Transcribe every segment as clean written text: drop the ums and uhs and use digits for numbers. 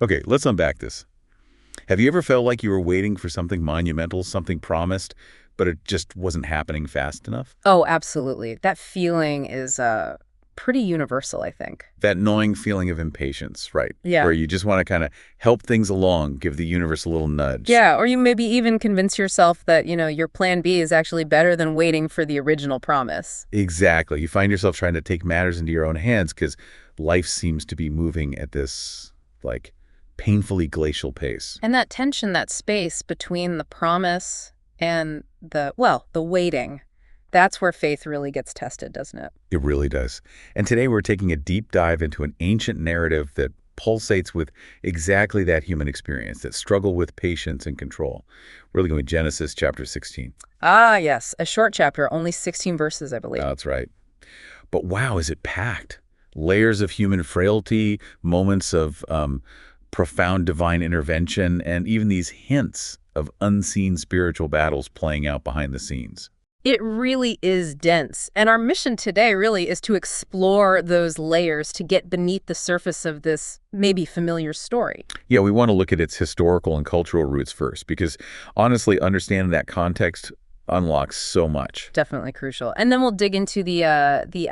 Okay, let's unpack this. Have you ever felt like you were waiting for something monumental, something promised, but it just wasn't happening fast enough? Oh, absolutely. That feeling is pretty universal, I think. That gnawing feeling of impatience, right? Yeah. Where you just want to kind of help things along, give the universe a little nudge. Yeah, or you maybe even convince yourself that, your plan B is actually better than waiting for the original promise. Exactly. You find yourself trying to take matters into your own hands because life seems to be moving at this, like, painfully glacial pace. And that tension, that space between the promise and the waiting, that's where faith really gets tested, doesn't it? It really does. And today we're taking a deep dive into an ancient narrative that pulsates with exactly that human experience, that struggle with patience and control. We're looking at Genesis chapter 16. Ah, yes, a short chapter, only 16 verses, I believe. That's right. But wow, is it packed? Layers of human frailty, moments of profound divine intervention, and even these hints of unseen spiritual battles playing out behind the scenes. It really is dense. And our mission today really is to explore those layers to get beneath the surface of this maybe familiar story. Yeah, we want to look at its historical and cultural roots first, because honestly, understanding that context unlocks so much. Definitely crucial. And then we'll dig into the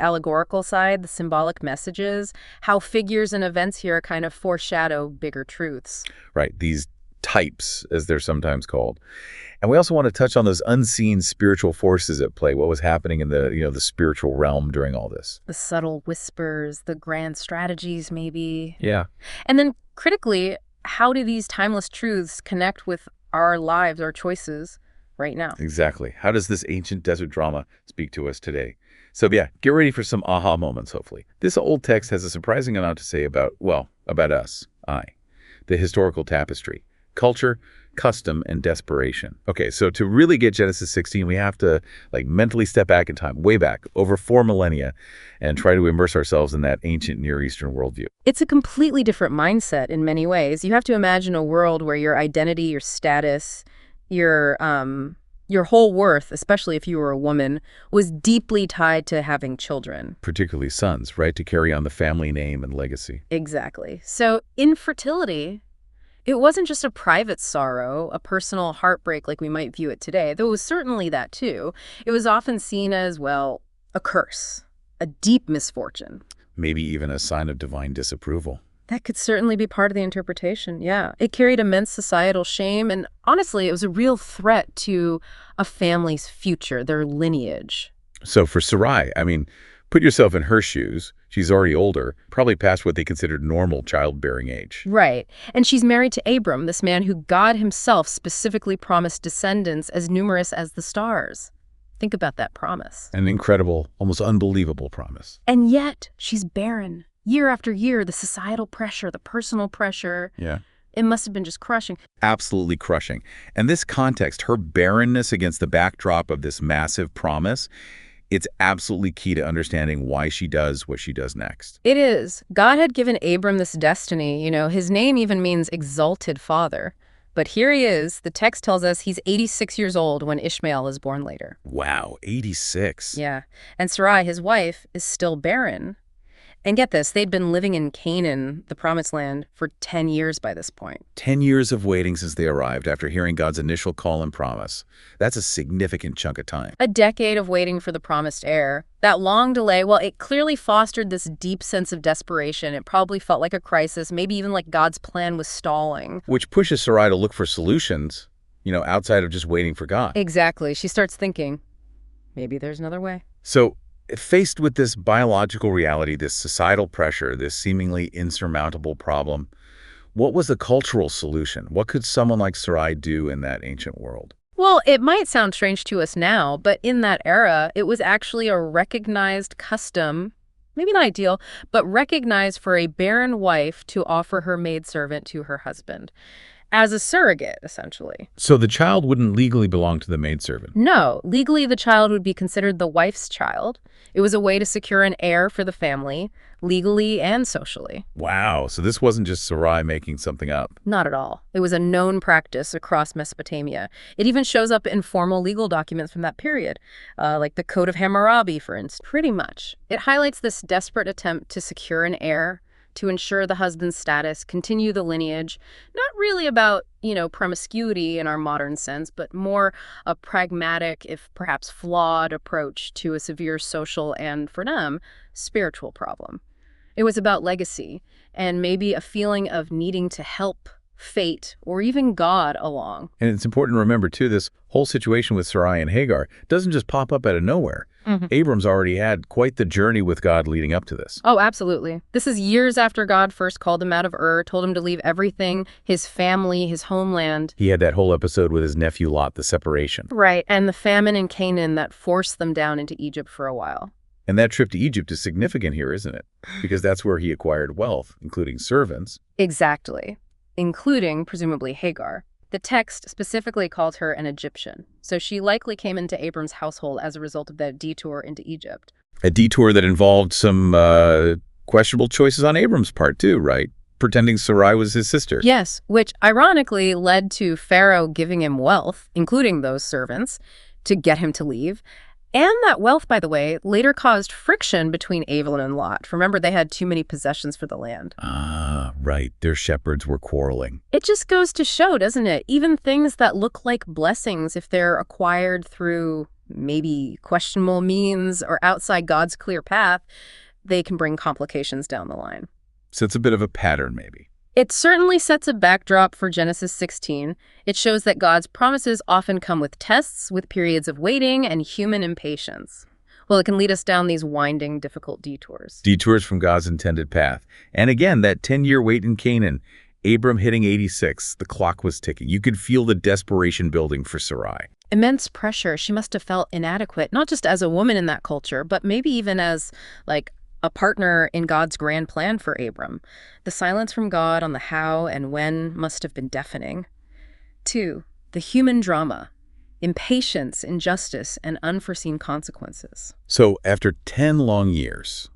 allegorical side, the symbolic messages, how figures and events here kind of foreshadow bigger truths. Right, these types, as they're sometimes called. And we also want to touch on those unseen spiritual forces at play, what was happening in the spiritual realm during all this. The subtle whispers, the grand strategies maybe. Yeah. And then critically, how do these timeless truths connect with our lives, our choices right now? Exactly. How does this ancient desert drama speak to us today? So yeah, get ready for some aha moments, hopefully. This old text has a surprising amount to say about us, the historical tapestry, culture, custom, and desperation. Okay, so to really get Genesis 16, we have to mentally step back in time, way back, over 4 millennia, and try to immerse ourselves in that ancient Near Eastern worldview. It's a completely different mindset in many ways. You have to imagine a world where your identity, your status, your whole worth, especially if you were a woman, was deeply tied to having children. Particularly sons, right, to carry on the family name and legacy. Exactly. So infertility, it wasn't just a private sorrow, a personal heartbreak like we might view it today, though it was certainly that too. It was often seen as, well, a curse, a deep misfortune. Maybe even a sign of divine disapproval. That could certainly be part of the interpretation, yeah. It carried immense societal shame, and honestly, it was a real threat to a family's future, their lineage. So for Sarai, put yourself in her shoes. She's already older, probably past what they considered normal childbearing age. Right. And she's married to Abram, this man who God himself specifically promised descendants as numerous as the stars. Think about that promise. An incredible, almost unbelievable promise. And yet, she's barren. Year after year, the societal pressure, the personal pressure. Yeah. It must have been just crushing. Absolutely crushing. And this context, her barrenness against the backdrop of this massive promise, it's absolutely key to understanding why she does what she does next. It is. God had given Abram this destiny. His name even means exalted father. But here he is. The text tells us he's 86 years old when Ishmael is born later. Wow, 86. Yeah. And Sarai, his wife, is still barren. And get this, they'd been living in Canaan, the promised land, for 10 years by this point. 10 years of waiting since they arrived after hearing God's initial call and promise. That's a significant chunk of time. A decade of waiting for the promised heir. That long delay, well, it clearly fostered this deep sense of desperation. It probably felt like a crisis, maybe even like God's plan was stalling. Which pushes Sarai to look for solutions, outside of just waiting for God. Exactly. She starts thinking, maybe there's another way. So, faced with this biological reality, this societal pressure, this seemingly insurmountable problem, what was the cultural solution? What could someone like Sarai do in that ancient world? Well, it might sound strange to us now, but in that era, it was actually a recognized custom, maybe not ideal, but recognized for a barren wife to offer her maidservant to her husband. As a surrogate, essentially. So the child wouldn't legally belong to the maidservant? No. Legally, the child would be considered the wife's child. It was a way to secure an heir for the family, legally and socially. Wow. So this wasn't just Sarai making something up. Not at all. It was a known practice across Mesopotamia. It even shows up in formal legal documents from that period, like the Code of Hammurabi, for instance. Pretty much. It highlights this desperate attempt to secure an heir, to ensure the husband's status, continue the lineage. Not really about, promiscuity in our modern sense, but more a pragmatic, if perhaps flawed, approach to a severe social and, for them, spiritual problem. It was about legacy and maybe a feeling of needing to help fate or even God along. And it's important to remember, too, this whole situation with Sarai and Hagar doesn't just pop up out of nowhere. Abram's already had quite the journey with God leading up to this. Oh, absolutely. This is years after God first called him out of Ur, told him to leave everything, his family, his homeland. He had that whole episode with his nephew Lot, the separation. Right, and the famine in Canaan that forced them down into Egypt for a while. And that trip to Egypt is significant here, isn't it? Because that's where he acquired wealth, including servants. Exactly, including, presumably, Hagar. The text specifically calls her an Egyptian, so she likely came into Abram's household as a result of that detour into Egypt. A detour that involved some questionable choices on Abram's part, too, right? Pretending Sarai was his sister. Yes, which ironically led to Pharaoh giving him wealth, including those servants, to get him to leave. And that wealth, by the way, later caused friction between Abram and Lot. Remember, they had too many possessions for the land. Ah, right. Their shepherds were quarreling. It just goes to show, doesn't it? Even things that look like blessings, if they're acquired through maybe questionable means or outside God's clear path, they can bring complications down the line. So it's a bit of a pattern, maybe. It certainly sets a backdrop for Genesis 16. It shows that God's promises often come with tests, with periods of waiting and human impatience. Well, it can lead us down these winding, difficult detours. Detours from God's intended path. And again, that 10-year wait in Canaan, Abram hitting 86, the clock was ticking. You could feel the desperation building for Sarai. Immense pressure. She must have felt inadequate, not just as a woman in that culture, but maybe even as, a partner in God's grand plan for Abram. The silence from God on the how and when must have been deafening. 2, the human drama, impatience, injustice, and unforeseen consequences. So after 10 long years,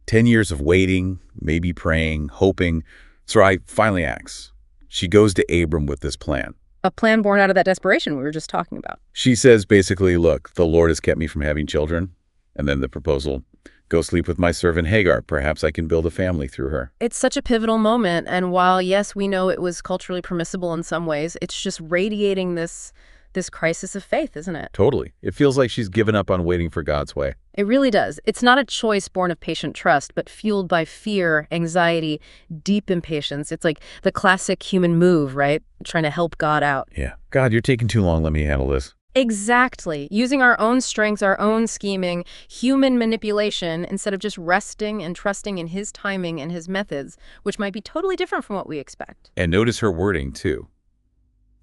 10 years of waiting, maybe praying, hoping, Sarai finally acts. She goes to Abram with this plan. A plan born out of that desperation we were just talking about. She says basically, look, the Lord has kept me from having children. And then the proposal, go sleep with my servant Hagar. Perhaps I can build a family through her. It's such a pivotal moment, and while, yes, we know it was culturally permissible in some ways, it's just radiating this crisis of faith, isn't it? Totally. It feels like she's given up on waiting for God's way. It really does. It's not a choice born of patient trust, but fueled by fear, anxiety, deep impatience. It's like the classic human move, right? Trying to help God out. Yeah. God, you're taking too long. Let me handle this. Exactly. Using our own strengths, our own scheming, human manipulation, instead of just resting and trusting in his timing and his methods, which might be totally different from what we expect. And notice her wording, too.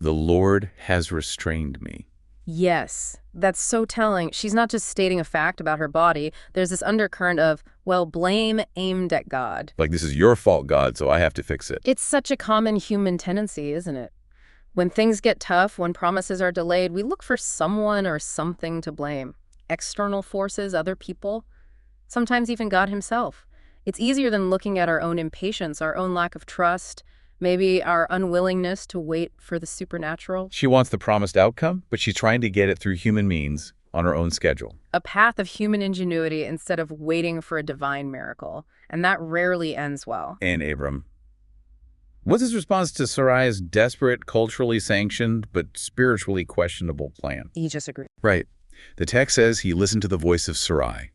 The Lord has restrained me. Yes, that's so telling. She's not just stating a fact about her body. There's this undercurrent of, blame aimed at God. Like, this is your fault, God, so I have to fix it. It's such a common human tendency, isn't it? When things get tough, when promises are delayed, we look for someone or something to blame. External forces, other people, sometimes even God himself. It's easier than looking at our own impatience, our own lack of trust, maybe our unwillingness to wait for the supernatural. She wants the promised outcome, but she's trying to get it through human means on her own schedule. A path of human ingenuity instead of waiting for a divine miracle. And that rarely ends well. And Abram. What's his response to Sarai's desperate, culturally sanctioned, but spiritually questionable plan? He just agreed. Right. The text says he listened to the voice of Sarai.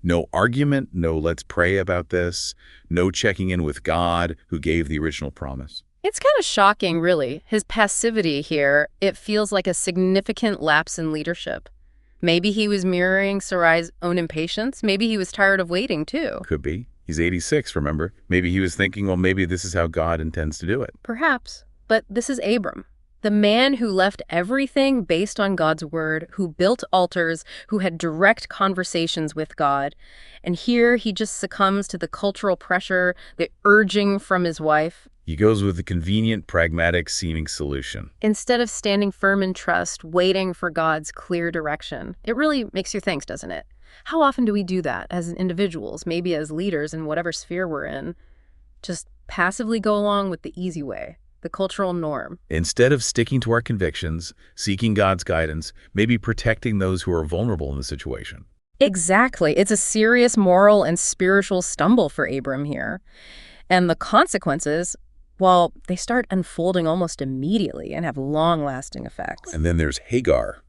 No argument, no let's pray about this, no checking in with God, who gave the original promise. It's kind of shocking, really. His passivity here, it feels like a significant lapse in leadership. Maybe he was mirroring Sarai's own impatience. Maybe he was tired of waiting, too. Could be. He's 86, remember? Maybe he was thinking, maybe this is how God intends to do it. Perhaps. But this is Abram, the man who left everything based on God's word, who built altars, who had direct conversations with God. And here he just succumbs to the cultural pressure, the urging from his wife. He goes with the convenient, pragmatic seeming solution. Instead of standing firm in trust, waiting for God's clear direction. It really makes you think, doesn't it? How often do we do that as individuals, maybe as leaders in whatever sphere we're in? Just passively go along with the easy way, the cultural norm. Instead of sticking to our convictions, seeking God's guidance, maybe protecting those who are vulnerable in the situation. Exactly. It's a serious moral and spiritual stumble for Abram here. And the consequences, well, they start unfolding almost immediately and have long-lasting effects. And then there's Hagar.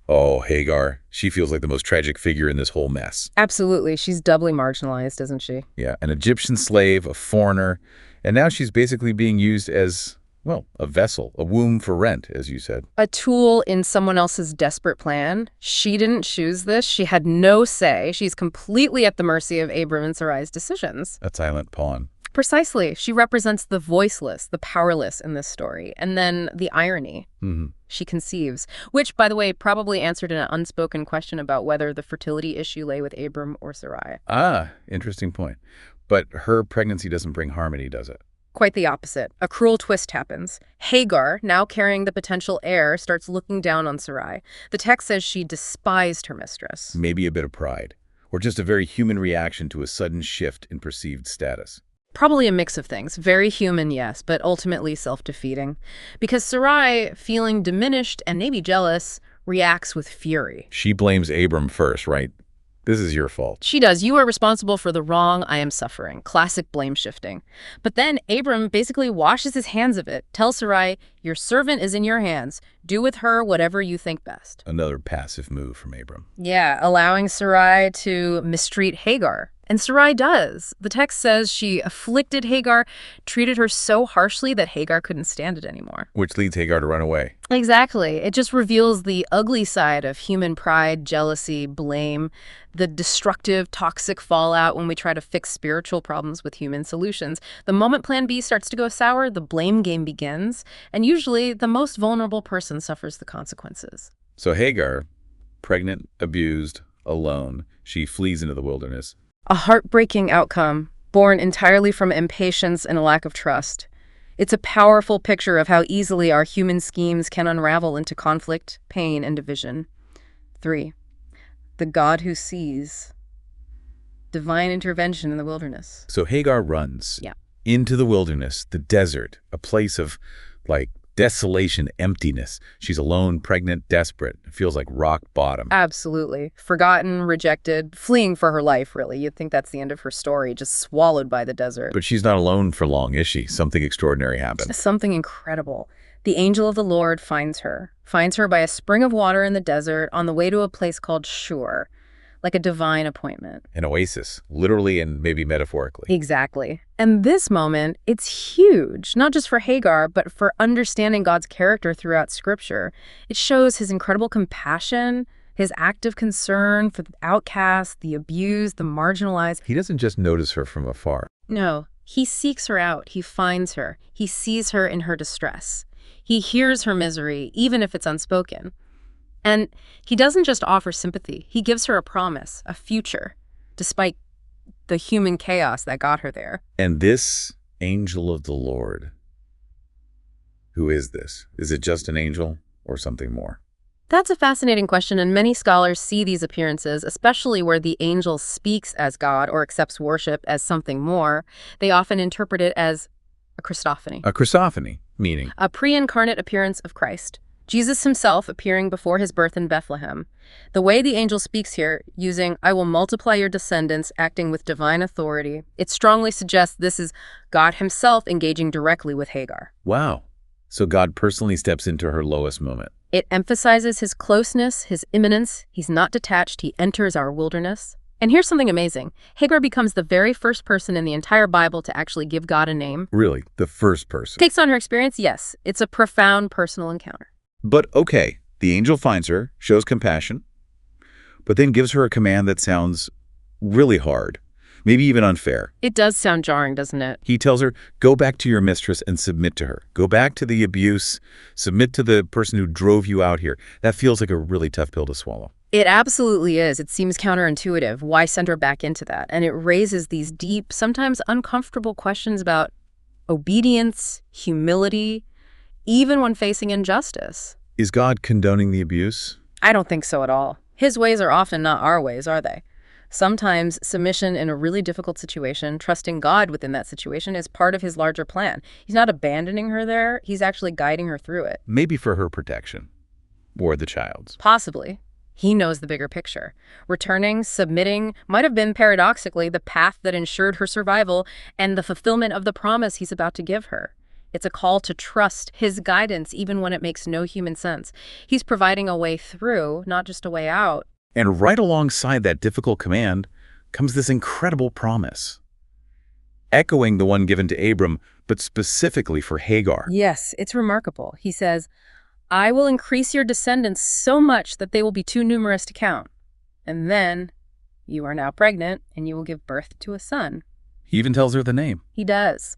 Oh, Hagar. She feels like the most tragic figure in this whole mess. Absolutely. She's doubly marginalized, isn't she? Yeah, an Egyptian slave, a foreigner, and now she's basically being used as, well, a vessel, a womb for rent, as you said. A tool in someone else's desperate plan. She didn't choose this. She had no say. She's completely at the mercy of Abram and Sarai's decisions. A silent pawn. Precisely. She represents the voiceless, the powerless in this story. And then the irony. She conceives, which, by the way, probably answered an unspoken question about whether the fertility issue lay with Abram or Sarai. Ah, interesting point. But her pregnancy doesn't bring harmony, does it? Quite the opposite. A cruel twist happens. Hagar, now carrying the potential heir, starts looking down on Sarai. The text says she despised her mistress. Maybe a bit of pride, or just a very human reaction to a sudden shift in perceived status. Probably a mix of things. Very human, yes, but ultimately self-defeating. Because Sarai, feeling diminished and maybe jealous, reacts with fury. She blames Abram first, right? This is your fault. She does. You are responsible for the wrong I am suffering. Classic blame shifting. But then Abram basically washes his hands of it. Tells Sarai, your servant is in your hands. Do with her whatever you think best. Another passive move from Abram. Yeah, allowing Sarai to mistreat Hagar. And Sarai does. The text says she afflicted Hagar, treated her so harshly that Hagar couldn't stand it anymore. Which leads Hagar to run away. Exactly. It just reveals the ugly side of human pride, jealousy, blame, the destructive, toxic fallout when we try to fix spiritual problems with human solutions. The moment Plan B starts to go sour, the blame game begins, and usually the most vulnerable person suffers the consequences. So Hagar, pregnant, abused, alone, she flees into the wilderness. A heartbreaking outcome, born entirely from impatience and a lack of trust. It's a powerful picture of how easily our human schemes can unravel into conflict, pain, and division. 3. The God who sees. Divine intervention in the wilderness. So Hagar runs Yeah. into the wilderness, the desert, a place of, desolation, emptiness. She's alone, pregnant, desperate. It feels like rock bottom. Absolutely. Forgotten, rejected, fleeing for her life, really. You'd think that's the end of her story, just swallowed by the desert. But she's not alone for long, is she? Something extraordinary happens. Something incredible. The angel of the Lord finds her by a spring of water in the desert on the way to a place called Shur, like a divine appointment. An oasis, literally and maybe metaphorically. Exactly. And this moment, it's huge, not just for Hagar, but for understanding God's character throughout Scripture. It shows his incredible compassion, his active concern for the outcast, the abused, the marginalized. He doesn't just notice her from afar. No, he seeks her out. He finds her. He sees her in her distress. He hears her misery, even if it's unspoken. And he doesn't just offer sympathy. He gives her a promise, a future, despite the human chaos that got her there. And this angel of the Lord, who is this? Is it just an angel or something more? That's a fascinating question, and many scholars see these appearances, especially where the angel speaks as God or accepts worship as something more. They often interpret it as a Christophany. A Christophany, meaning? A pre-incarnate appearance of Christ. Jesus himself appearing before his birth in Bethlehem. The way the angel speaks here, using, I will multiply your descendants, acting with divine authority, it strongly suggests this is God himself engaging directly with Hagar. Wow. So God personally steps into her lowest moment. It emphasizes his closeness, his immanence. He's not detached. He enters our wilderness. And here's something amazing. Hagar becomes the very first person in the entire Bible to actually give God a name. Really? The first person? Takes on her experience? Yes. It's a profound personal encounter. But okay, the angel finds her, shows compassion, but then gives her a command that sounds really hard, maybe even unfair. It does sound jarring, doesn't it? He tells her, go back to your mistress and submit to her. Go back to the abuse, submit to the person who drove you out here. That feels like a really tough pill to swallow. It absolutely is. It seems counterintuitive. Why send her back into that? And it raises these deep, sometimes uncomfortable questions about obedience, humility, even when facing injustice. Is God condoning the abuse? I don't think so at all. His ways are often not our ways, are they? Sometimes submission in a really difficult situation, trusting God within that situation, is part of his larger plan. He's not abandoning her there. He's actually guiding her through it. Maybe for her protection. Or the child's. Possibly. He knows the bigger picture. Returning, submitting, might have been paradoxically the path that ensured her survival and the fulfillment of the promise he's about to give her. It's a call to trust his guidance even when it makes no human sense. He's providing a way through, not just a way out. And right alongside that difficult command comes this incredible promise, echoing the one given to Abram, but specifically for Hagar. Yes, it's remarkable. He says, I will increase your descendants so much that they will be too numerous to count. And then you are now pregnant, and you will give birth to a son. He even tells her the name. He does.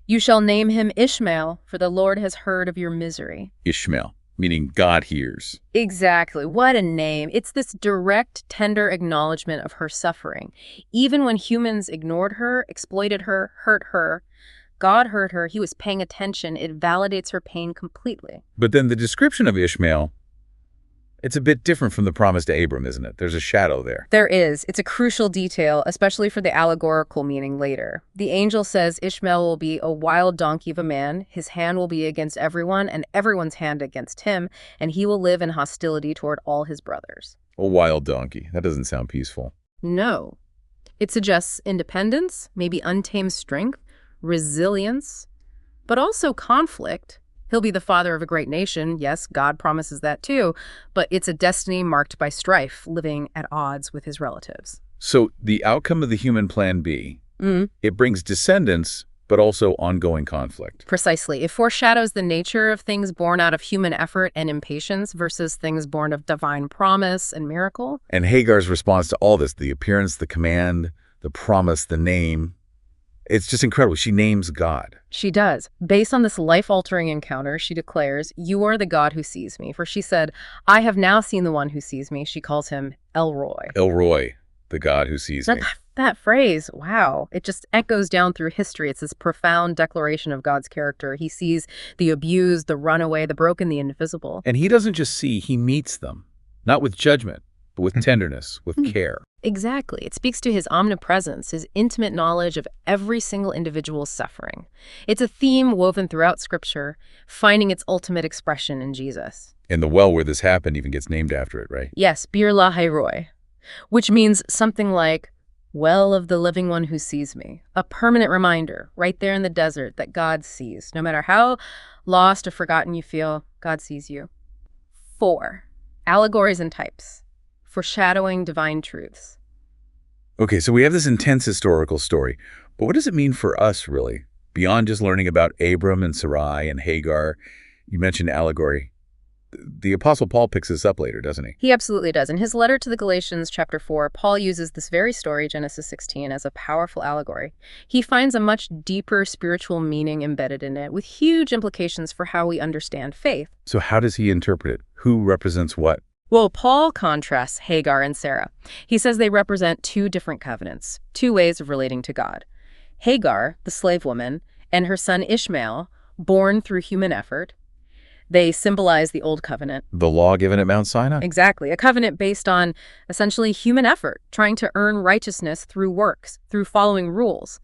You shall name him Ishmael, for the Lord has heard of your misery. Ishmael, meaning God hears. Exactly. What a name. It's this direct, tender acknowledgement of her suffering. Even when humans ignored her, exploited her, hurt her, God heard her. He was paying attention. It validates her pain completely. But then the description of Ishmael, it's a bit different from the promise to Abram, isn't it? There's a shadow there. There is. It's a crucial detail, especially for the allegorical meaning later. The angel says Ishmael will be a wild donkey of a man. His hand will be against everyone, and everyone's hand against him, and he will live in hostility toward all his brothers. A wild donkey. That doesn't sound peaceful. No. It suggests independence, maybe untamed strength, resilience, but also conflict. He'll be the father of a great nation. Yes, God promises that too, but it's a destiny marked by strife, living at odds with his relatives. So the outcome of the human plan B, it brings descendants, but also ongoing conflict. Precisely. It foreshadows the nature of things born out of human effort and impatience versus things born of divine promise and miracle. And Hagar's response to all this, the appearance, the command, the promise, the name, it's just incredible. She names God. She does. Based on this life-altering encounter, she declares, you are the God who sees me. For she said, I have now seen the one who sees me. She calls him El Roy. El Roy, the God who sees me. That phrase, wow, it just echoes down through history. It's this profound declaration of God's character. He sees the abused, the runaway, the broken, the invisible. And he doesn't just see, he meets them, not with judgment, but with tenderness, with care. Exactly. It speaks to his omnipresence, his intimate knowledge of every single individual's suffering. It's a theme woven throughout Scripture, finding its ultimate expression in Jesus. And the well where this happened even gets named after it, right? Yes, Bir Lahai Roy, which means something like, well of the living one who sees me. A permanent reminder, right there in the desert, that God sees. No matter how lost or forgotten you feel, God sees you. 4. Allegories and types. Foreshadowing divine truths. Okay, so we have this intense historical story, but what does it mean for us, really? Beyond just learning about Abram and Sarai and Hagar, you mentioned allegory. The Apostle Paul picks this up later, doesn't he? He absolutely does. In his letter to the Galatians, chapter 4, Paul uses this very story, Genesis 16, as a powerful allegory. He finds a much deeper spiritual meaning embedded in it, with huge implications for how we understand faith. So how does he interpret it? Who represents what? Well, Paul contrasts Hagar and Sarah. He says they represent two different covenants, two ways of relating to God. Hagar, the slave woman, and her son Ishmael, born through human effort. They symbolize the Old Covenant. The law given at Mount Sinai? Exactly. A covenant based on essentially human effort, trying to earn righteousness through works, through following rules.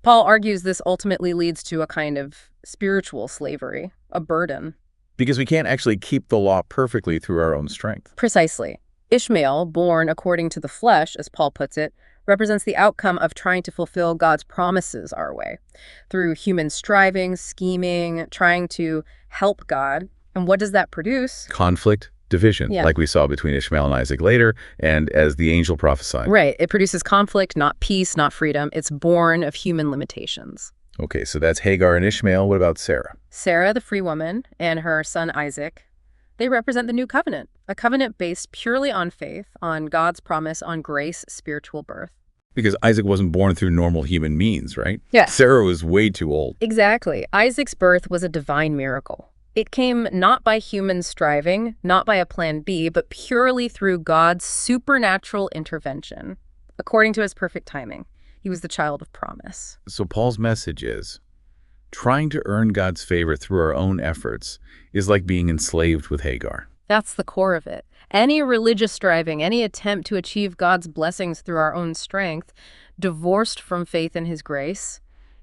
Paul argues this ultimately leads to a kind of spiritual slavery, a burden. Because we can't actually keep the law perfectly through our own strength. Precisely. Ishmael, born according to the flesh, as Paul puts it, represents the outcome of trying to fulfill God's promises our way, through human striving, scheming, trying to help God. And what does that produce? Conflict, division, like we saw between Ishmael and Isaac later, and as the angel prophesied. Right. It produces conflict, not peace, not freedom. It's born of human limitations. Okay, so that's Hagar and Ishmael. What about Sarah? Sarah, the free woman, and her son Isaac, they represent the new covenant, a covenant based purely on faith, on God's promise, on grace, spiritual birth. Because Isaac wasn't born through normal human means, right? Yeah. Sarah was way too old. Exactly. Isaac's birth was a divine miracle. It came not by human striving, not by a plan B, but purely through God's supernatural intervention, according to his perfect timing. He was the child of promise. So Paul's message is, trying to earn God's favor through our own efforts is like being enslaved with Hagar. That's the core of it. Any religious striving, any attempt to achieve God's blessings through our own strength, divorced from faith in his grace,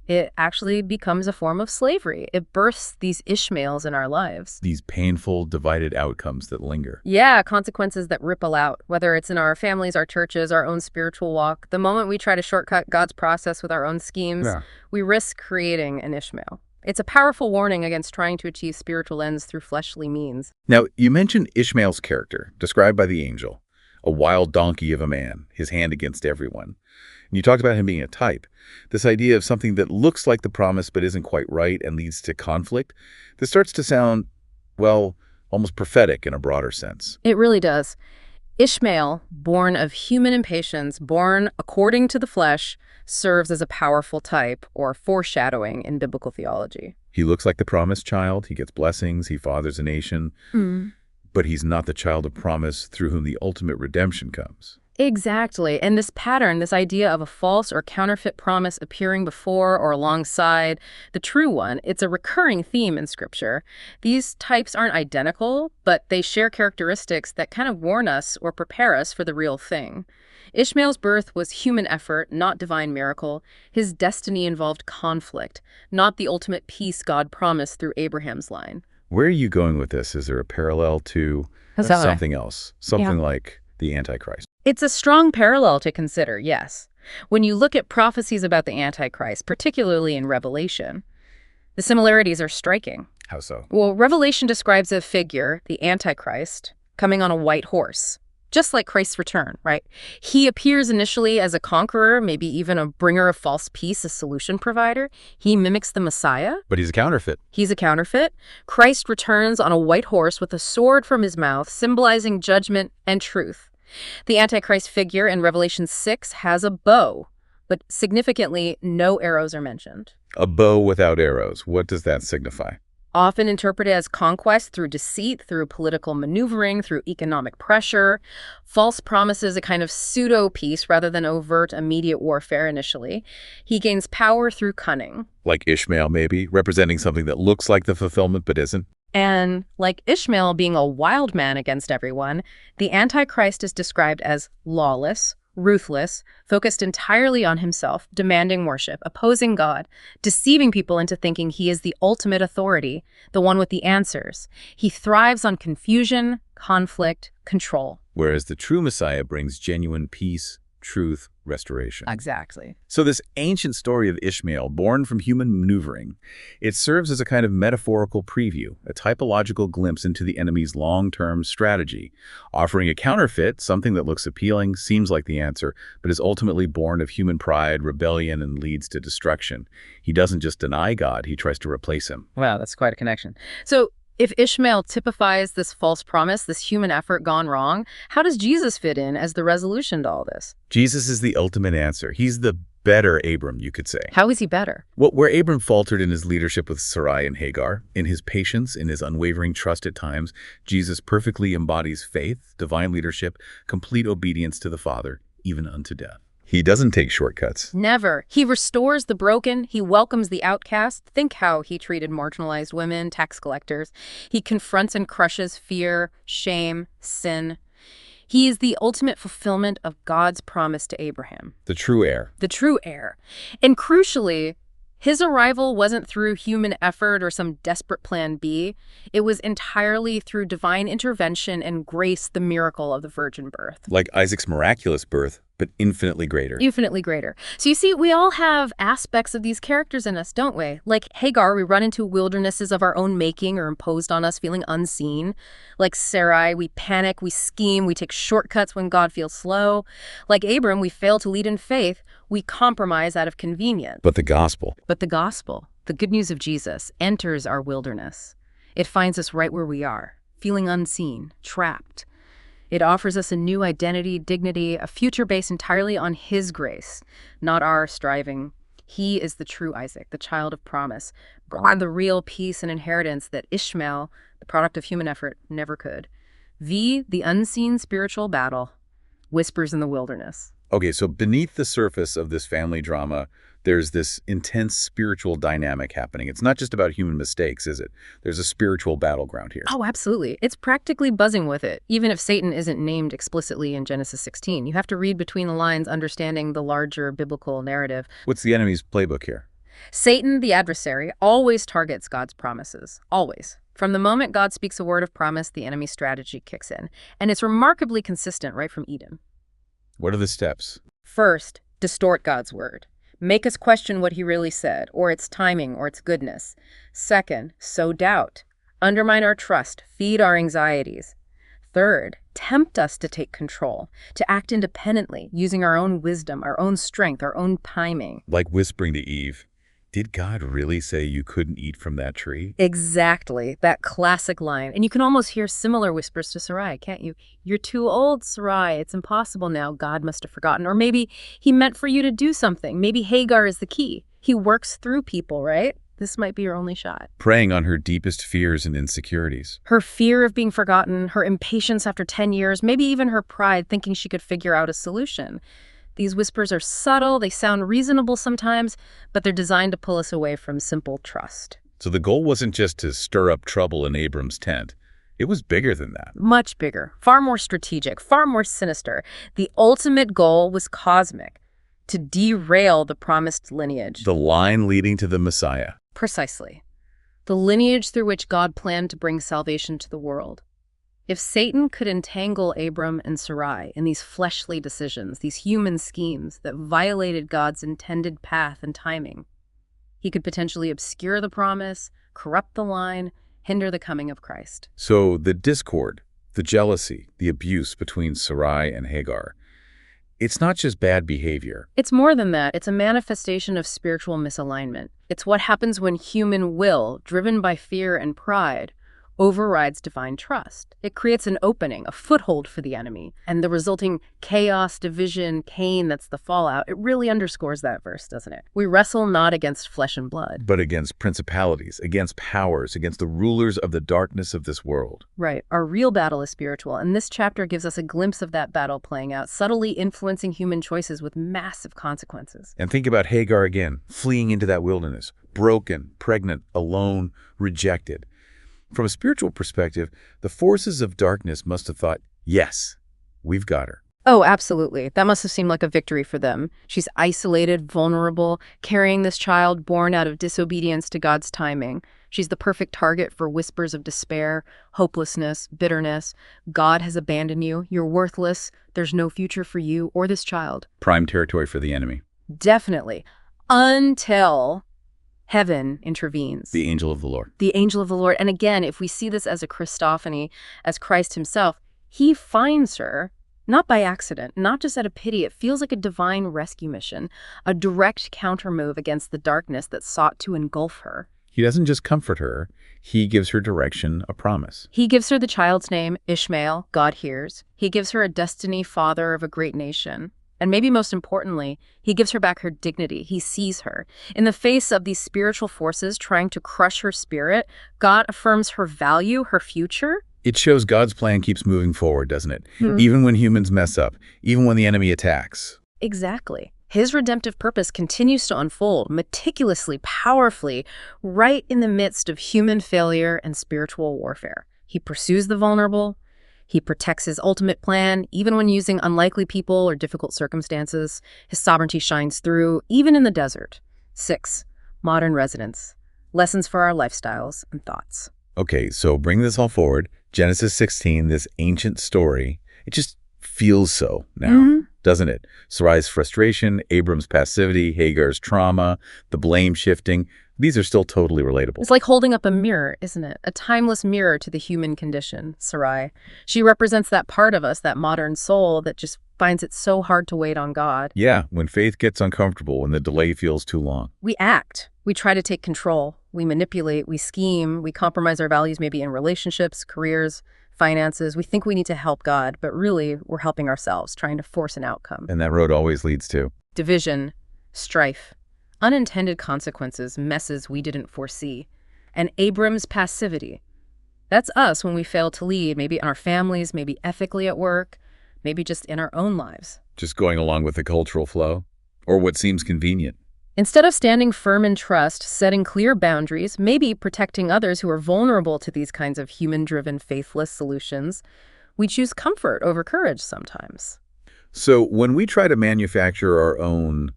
It actually becomes a form of slavery. It births these Ishmaels in our lives. These painful, divided outcomes that linger. Yeah, consequences that ripple out, whether it's in our families, our churches, our own spiritual walk. The moment we try to shortcut God's process with our own schemes, we risk creating an Ishmael. It's a powerful warning against trying to achieve spiritual ends through fleshly means. Now, you mentioned Ishmael's character, described by the angel, a wild donkey of a man, his hand against everyone. And you talked about him being a type. This idea of something that looks like the promise but isn't quite right and leads to conflict, this starts to sound, well, almost prophetic in a broader sense. It really does. Ishmael, born of human impatience, born according to the flesh, serves as a powerful type or foreshadowing in biblical theology. He looks like the promised child. He gets blessings. He fathers a nation. But he's not the child of promise through whom the ultimate redemption comes. Exactly. And this pattern, this idea of a false or counterfeit promise appearing before or alongside the true one, it's a recurring theme in Scripture. These types aren't identical, but they share characteristics that kind of warn us or prepare us for the real thing. Ishmael's birth was human effort, not divine miracle. His destiny involved conflict, not the ultimate peace God promised through Abraham's line. Where are you going with this? Is there a parallel to something else? Something like the Antichrist? It's a strong parallel to consider, yes. When you look at prophecies about the Antichrist, particularly in Revelation, the similarities are striking. How so? Well, Revelation describes a figure, the Antichrist, coming on a white horse, just like Christ's return, right? He appears initially as a conqueror, maybe even a bringer of false peace, a solution provider. He mimics the Messiah. But he's a counterfeit. He's a counterfeit. Christ returns on a white horse with a sword from his mouth, symbolizing judgment and truth. The Antichrist figure in Revelation 6 has a bow, but significantly, no arrows are mentioned. A bow without arrows. What does that signify? Often interpreted as conquest through deceit, through political maneuvering, through economic pressure. False promises a kind of pseudo-peace rather than overt, immediate warfare initially. He gains power through cunning. Like Ishmael, maybe, representing something that looks like the fulfillment but isn't. And like Ishmael being a wild man against everyone, the Antichrist is described as lawless, ruthless, focused entirely on himself, demanding worship, opposing God, deceiving people into thinking he is the ultimate authority, the one with the answers. He thrives on confusion, conflict, control. Whereas the true Messiah brings genuine peace, truth, restoration. Exactly. So this ancient story of Ishmael, born from human maneuvering, it serves as a kind of metaphorical preview, a typological glimpse into the enemy's long-term strategy, offering a counterfeit, something that looks appealing, seems like the answer, but is ultimately born of human pride, rebellion, and leads to destruction. He doesn't just deny God, he tries to replace him. Wow, that's quite a connection. So if Ishmael typifies this false promise, this human effort gone wrong, how does Jesus fit in as the resolution to all this? Jesus is the ultimate answer. He's the better Abram, you could say. How is he better? Well, where Abram faltered in his leadership with Sarai and Hagar, in his patience, in his unwavering trust at times, Jesus perfectly embodies faith, divine leadership, complete obedience to the Father, even unto death. He doesn't take shortcuts. Never. He restores the broken. He welcomes the outcast. Think how he treated marginalized women, tax collectors. He confronts and crushes fear, shame, sin. He is the ultimate fulfillment of God's promise to Abraham. The true heir. The true heir. And crucially, his arrival wasn't through human effort or some desperate plan B. It was entirely through divine intervention and grace, the miracle of the virgin birth. Like Isaac's miraculous birth, but infinitely greater. Infinitely greater. So you see, we all have aspects of these characters in us, don't we? Like Hagar, we run into wildernesses of our own making or imposed on us, feeling unseen. Like Sarai, we panic, we scheme, we take shortcuts when God feels slow. Like Abram, we fail to lead in faith. We compromise out of convenience. But the gospel, the good news of Jesus, enters our wilderness. It finds us right where we are, feeling unseen, trapped. It offers us a new identity, dignity, a future based entirely on his grace, not our striving. He is the true Isaac, the child of promise, brought the real peace and inheritance that Ishmael, the product of human effort, never could. The unseen spiritual battle, whispers in the wilderness. Okay, so beneath the surface of this family drama, there's this intense spiritual dynamic happening. It's not just about human mistakes, is it? There's a spiritual battleground here. Oh, absolutely. It's practically buzzing with it, even if Satan isn't named explicitly in Genesis 16. You have to read between the lines, understanding the larger biblical narrative. What's the enemy's playbook here? Satan, the adversary, always targets God's promises. Always. From the moment God speaks a word of promise, the enemy's strategy kicks in. And it's remarkably consistent right from Eden. What are the steps? First, distort God's word. Make us question what he really said, or its timing, or its goodness. Second, sow doubt. Undermine our trust, feed our anxieties. Third, tempt us to take control, to act independently, using our own wisdom, our own strength, our own timing. Like whispering to Eve, did God really say you couldn't eat from that tree? Exactly, that classic line. And you can almost hear similar whispers to Sarai, can't you? You're too old, Sarai. It's impossible now. God must have forgotten. Or maybe he meant for you to do something. Maybe Hagar is the key. He works through people, right? This might be your only shot. Preying on her deepest fears and insecurities. Her fear of being forgotten, her impatience after 10 years, maybe even her pride thinking she could figure out a solution. These whispers are subtle, they sound reasonable sometimes, but they're designed to pull us away from simple trust. So the goal wasn't just to stir up trouble in Abram's tent. It was bigger than that. Much bigger, far more strategic, far more sinister. The ultimate goal was cosmic, to derail the promised lineage. The line leading to the Messiah. Precisely. The lineage through which God planned to bring salvation to the world. If Satan could entangle Abram and Sarai in these fleshly decisions, these human schemes that violated God's intended path and timing, he could potentially obscure the promise, corrupt the line, hinder the coming of Christ. So the discord, the jealousy, the abuse between Sarai and Hagar, it's not just bad behavior. It's more than that. It's a manifestation of spiritual misalignment. It's what happens when human will, driven by fear and pride, overrides divine trust. It creates an opening, a foothold for the enemy, and the resulting chaos, division, Cain that's the fallout. It really underscores that verse, doesn't it? We wrestle not against flesh and blood, But against principalities, against powers, against the rulers of the darkness of this world. right. Our real battle is spiritual, and this chapter gives us a glimpse of that battle playing out, subtly influencing human choices with massive consequences. And think about Hagar again, fleeing into that wilderness, broken, pregnant, alone, rejected. From a spiritual perspective, the forces of darkness must have thought, yes, we've got her. Oh, absolutely. That must have seemed like a victory for them. She's isolated, vulnerable, carrying this child born out of disobedience to God's timing. She's the perfect target for whispers of despair, hopelessness, bitterness. God has abandoned you. You're worthless. There's no future for you or this child. Prime territory for the enemy. Definitely. Until heaven intervenes. The angel of the Lord. The angel of the Lord. And again, if we see this as a Christophany, as Christ himself, he finds her, not by accident, not just out of pity. It feels like a divine rescue mission, a direct countermove against the darkness that sought to engulf her. He doesn't just comfort her, he gives her direction, a promise. He gives her the child's name, Ishmael, God hears. He gives her a destiny, father of a great nation. And maybe most importantly, he gives her back her dignity. He sees her. In the face of these spiritual forces trying to crush her spirit, God affirms her value, her future. It shows God's plan keeps moving forward, doesn't it? Even when humans mess up, even when the enemy attacks. Exactly. His redemptive purpose continues to unfold meticulously, powerfully, right in the midst of human failure and spiritual warfare. He pursues the vulnerable. He protects his ultimate plan, even when using unlikely people or difficult circumstances. His sovereignty shines through, even in the desert. 6. Modern residents. Lessons for our lifestyles and thoughts. Okay, so bring this all forward. Genesis 16, this ancient story, it just feels so now, doesn't it? Sarai's frustration, Abram's passivity, Hagar's trauma, the blame shifting. These are still totally relatable. It's like holding up a mirror, isn't it? A timeless mirror to the human condition, Sarai. She represents that part of us, that modern soul that just finds it so hard to wait on God. Yeah, when faith gets uncomfortable, when the delay feels too long. We act. We try to take control. We manipulate. We scheme. We compromise our values maybe in relationships, careers, finances. We think we need to help God, but really we're helping ourselves, trying to force an outcome. And that road always leads to Division, strife, unintended consequences, messes we didn't foresee, and Abram's passivity. That's us when we fail to lead, maybe in our families, maybe ethically at work, maybe just in our own lives. just going along with the cultural flow or what seems convenient. Instead of standing firm in trust, setting clear boundaries, maybe protecting others who are vulnerable to these kinds of human-driven, faithless solutions, we choose comfort over courage sometimes. So when we try to manufacture our own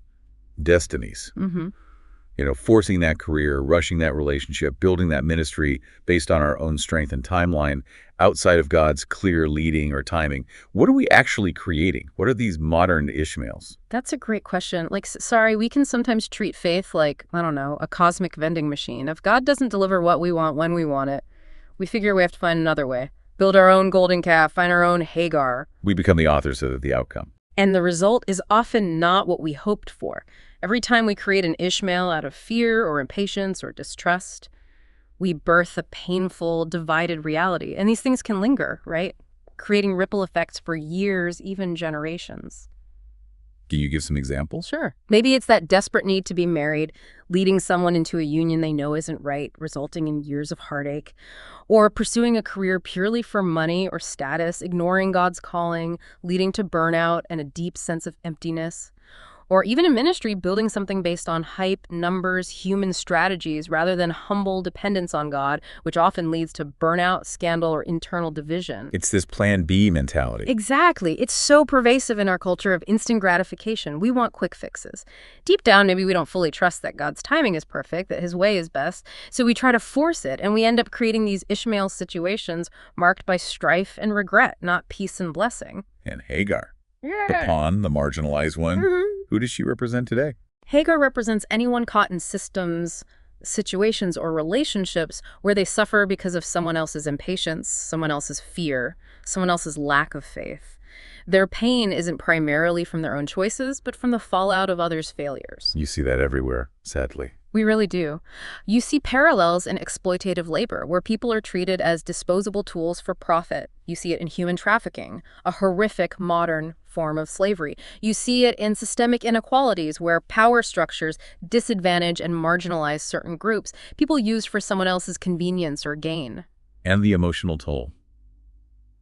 destinies, Forcing that career, rushing that relationship, building that ministry based on our own strength and timeline outside of God's clear leading or timing. What are we actually creating? What are these modern Ishmaels? That's a great question. Like, sorry, we can sometimes treat faith like, I don't know, a cosmic vending machine. If God doesn't deliver what we want when we want it, we figure we have to find another way. Build our own golden calf, find our own Hagar. We become the authors of the outcome. And the result is often not what we hoped for. Every time we create an Ishmael out of fear or impatience or distrust, we birth a painful, divided reality. And these things can linger, right? Creating ripple effects for years, even generations. Can you give some examples? Sure. Maybe it's that desperate need to be married, leading someone into a union they know isn't right, resulting in years of heartache. Or pursuing a career purely for money or status, ignoring God's calling, leading to burnout and a deep sense of emptiness. Or even in ministry, building something based on hype, numbers, human strategies, rather than humble dependence on God, which often leads to burnout, scandal, or internal division. It's this plan B mentality. Exactly. It's so pervasive in our culture of instant gratification. We want quick fixes. Deep down, maybe we don't fully trust that God's timing is perfect, that his way is best, so we try to force it, and we end up creating these Ishmael situations marked by strife and regret, not peace and blessing. And Hagar, Yeah. the pawn, the marginalized one. Who does she represent today? Hagar represents anyone caught in systems, situations, or relationships where they suffer because of someone else's impatience, someone else's fear, someone else's lack of faith. Their pain isn't primarily from their own choices, but from the fallout of others' failures. You see that everywhere, sadly. We really do. You see parallels in exploitative labor, where people are treated as disposable tools for profit. You see it in human trafficking, a horrific modern form of slavery. You see it in systemic inequalities, where power structures disadvantage and marginalize certain groups, people used for someone else's convenience or gain. And the emotional toll.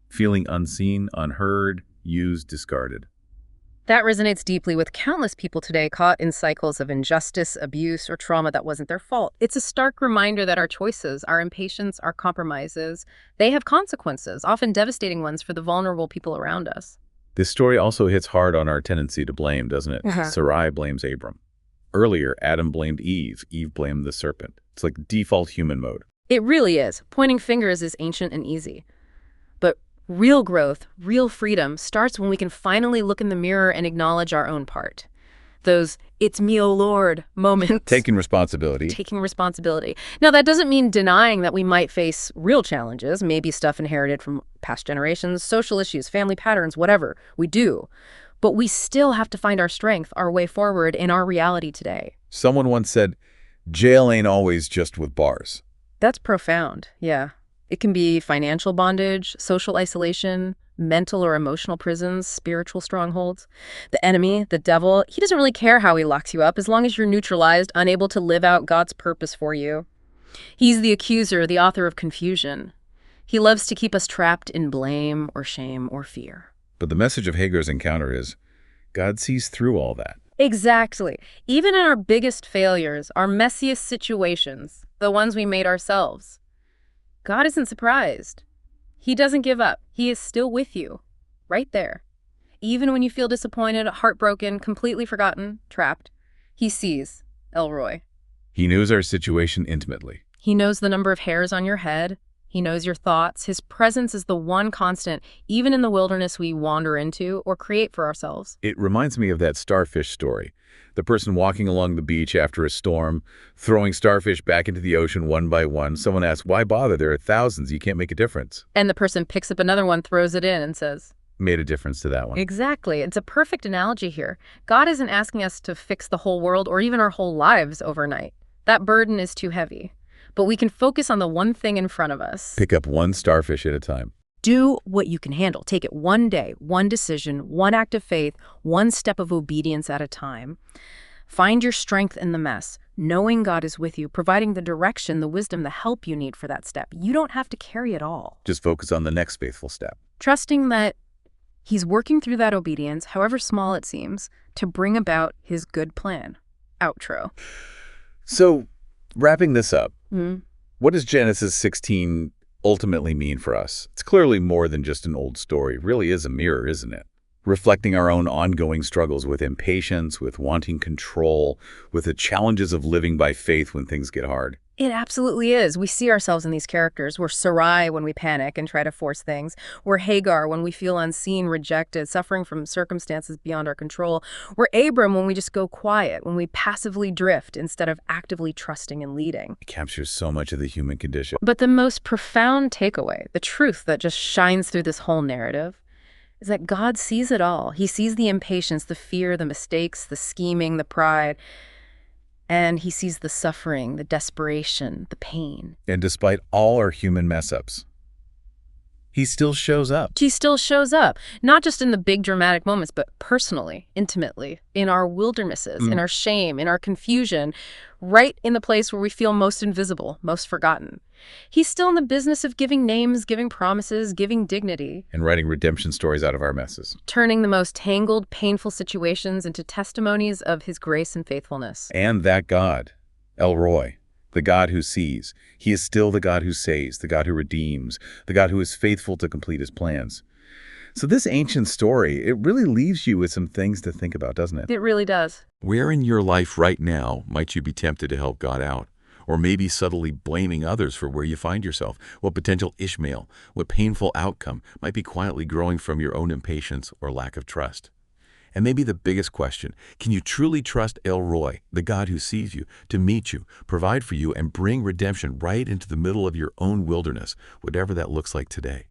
Feeling unseen, unheard, used, discarded. That resonates deeply with countless people today caught in cycles of injustice, abuse, or trauma that wasn't their fault. It's a stark reminder that our choices, our impatience, our compromises, they have consequences, often devastating ones for the vulnerable people around us. This story also hits hard on our tendency to blame, doesn't it? Sarai blames Abram. Earlier, Adam blamed Eve. Eve blamed the serpent. It's like default human mode. It really is. Pointing fingers is ancient and easy. But real growth, real freedom starts when we can finally look in the mirror and acknowledge our own part. Those "it's me, oh Lord" moments. Taking responsibility. Taking responsibility. Now, that doesn't mean denying that we might face real challenges, maybe stuff inherited from past generations, social issues, family patterns, whatever. We do. But we still have to find our strength, our way forward in our reality today. Someone once said, jail ain't always just with bars. That's profound, yeah. It can be financial bondage, social isolation, mental or emotional prisons, spiritual strongholds. The enemy, the devil, he doesn't really care how he locks you up as long as you're neutralized, unable to live out God's purpose for you. He's the accuser, the author of confusion. He loves to keep us trapped in blame or shame or fear. But the message of Hagar's encounter is, God sees through all that. Exactly. Even in our biggest failures, our messiest situations, the ones we made ourselves, God isn't surprised. He doesn't give up. He is still with you, right there. Even when you feel disappointed, heartbroken, completely forgotten, trapped, he sees, Elroy. He knows our situation intimately. He knows the number of hairs on your head. He knows your thoughts. His presence is the one constant, even in the wilderness we wander into or create for ourselves. It reminds me of that starfish story. The person walking along the beach after a storm, throwing starfish back into the ocean one by one. Someone asks, why bother? There are thousands. You can't make a difference. And the person picks up another one, throws it in, and says, Made a difference to that one. Exactly. It's a perfect analogy here. God isn't asking us to fix the whole world or even our whole lives overnight. That burden is too heavy. But we can focus on the one thing in front of us. Pick up one starfish at a time. Do what you can handle. Take it one day, one decision, one act of faith, one step of obedience at a time. Find your strength in the mess, knowing God is with you, providing the direction, the wisdom, the help you need for that step. You don't have to carry it all. Just focus on the next faithful step. Trusting that He's working through that obedience, however small it seems, to bring about His good plan. Outro. So, wrapping this up, what does Genesis 16 ultimately mean for us? It's clearly more than just an old story. It really is a mirror, isn't it? reflecting our own ongoing struggles with impatience, with wanting control, with the challenges of living by faith when things get hard. It absolutely is. We see ourselves in these characters. We're Sarai when we panic and try to force things. We're Hagar when we feel unseen, rejected, suffering from circumstances beyond our control. We're Abram when we just go quiet, when we passively drift instead of actively trusting and leading. It captures so much of the human condition. But the most profound takeaway, the truth that just shines through this whole narrative, is that God sees it all. He sees the impatience, the fear, the mistakes, the scheming, the pride. And he sees the suffering, the desperation, the pain. And despite all our human mess-ups, he still shows up. He still shows up, not just in the big dramatic moments, but personally, intimately, in our wildernesses, in our shame, in our confusion, right in the place where we feel most invisible, most forgotten. He's still in the business of giving names, giving promises, giving dignity. And writing redemption stories out of our messes. Turning the most tangled, painful situations into testimonies of his grace and faithfulness. And that God, El Roi, the God who sees, he is still the God who saves, the God who redeems, the God who is faithful to complete his plans. So this ancient story, it really leaves you with some things to think about, doesn't it? It really does. Where in your life right now might you be tempted to help God out? Or maybe subtly blaming others for where you find yourself? What potential Ishmael, what painful outcome might be quietly growing from your own impatience or lack of trust? And maybe the biggest question, can you truly trust El Roi, the God who sees you, to meet you, provide for you, and bring redemption right into the middle of your own wilderness, whatever that looks like today?